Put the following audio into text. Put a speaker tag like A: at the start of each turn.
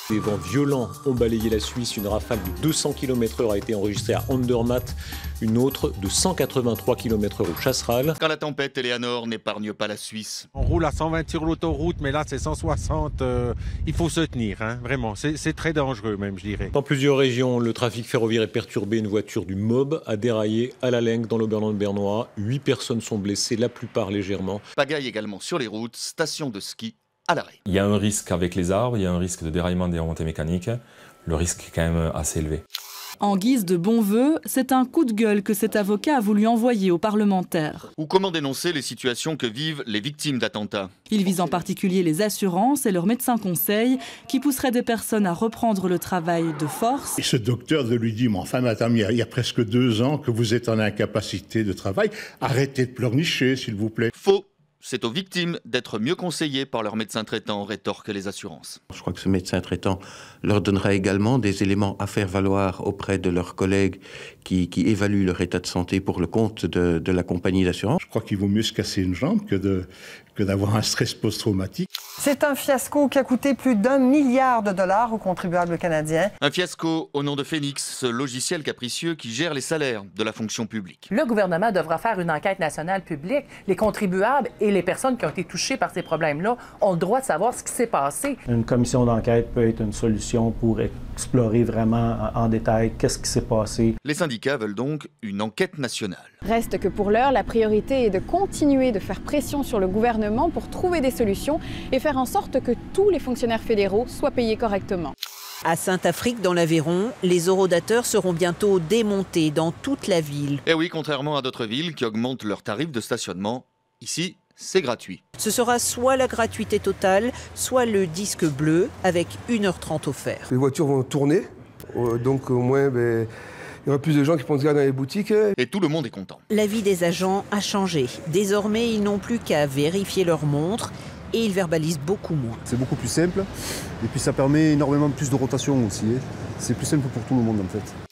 A: Des vents violents ont balayé la Suisse. Une rafale de 200 km/h a été enregistrée à Andermatt, une autre de 183 km/h au Chasseral.
B: Quand la tempête Eleanor n'épargne pas la Suisse.
C: On roule à 120 sur l'autoroute, mais là c'est 160. Il faut se tenir, hein, vraiment. C'est très dangereux même, je dirais.
A: Dans plusieurs régions, le trafic ferroviaire est perturbé. Une voiture du MOB a déraillé à La Lengue dans l'Oberland bernois. 8 personnes sont blessées, la plupart légèrement.
B: Pagaille également sur les routes, station de ski à l'arrêt.
D: Il y a un risque avec les arbres, il y a un risque de déraillement des remontées mécaniques. Le risque est quand même assez élevé.
E: En guise de bons vœux, c'est un coup de gueule que cet avocat a voulu envoyer aux parlementaires.
B: Ou comment dénoncer les situations que vivent les victimes d'attentats.
E: Il vise en particulier les assurances et leurs médecins conseils qui pousseraient des personnes à reprendre le travail de force.
F: Et ce docteur lui dit, mais enfin madame, il y a presque 2 ans que vous êtes en incapacité de travail, arrêtez de pleurnicher s'il vous plaît.
B: Faux. C'est aux victimes d'être mieux conseillées par leur médecin traitant, rétorquent les assurances.
G: Je crois que ce médecin traitant leur donnera également des éléments à faire valoir auprès de leurs collègues qui évaluent leur état de santé pour le compte de la compagnie d'assurance.
F: Je crois qu'il vaut mieux se casser une jambe que d'avoir un stress post-traumatique.
H: C'est un fiasco qui a coûté plus d'1 milliard de dollars aux contribuables canadiens.
B: Un fiasco au nom de Phoenix, ce logiciel capricieux qui gère les salaires de la fonction publique.
I: Le gouvernement devra faire une enquête nationale publique. Les contribuables et les personnes qui ont été touchées par ces problèmes-là ont le droit de savoir ce qui s'est passé.
J: Une commission d'enquête peut être une solution pour explorer vraiment en détail qu'est-ce qui s'est passé.
B: Les syndicats veulent donc une enquête nationale.
K: Reste que pour l'heure, la priorité est de continuer de faire pression sur le gouvernement pour trouver des solutions et faire en sorte que tous les fonctionnaires fédéraux soient payés correctement.
L: À Saint-Affrique, dans l'Aveyron, les horodateurs seront bientôt démontés dans toute la ville.
B: Et oui, contrairement à d'autres villes qui augmentent leurs tarifs de stationnement, ici, c'est gratuit.
L: Ce sera soit la gratuité totale, soit le disque bleu avec 1h30 offert.
M: Les voitures vont tourner, donc au moins il y aura plus de gens qui pourront se garer dans les boutiques.
B: Et tout le monde est content.
L: La vie des agents a changé. Désormais, ils n'ont plus qu'à vérifier leur montre et ils verbalisent beaucoup moins.
N: C'est beaucoup plus simple et puis ça permet énormément plus de rotation aussi. C'est plus simple pour tout le monde en fait.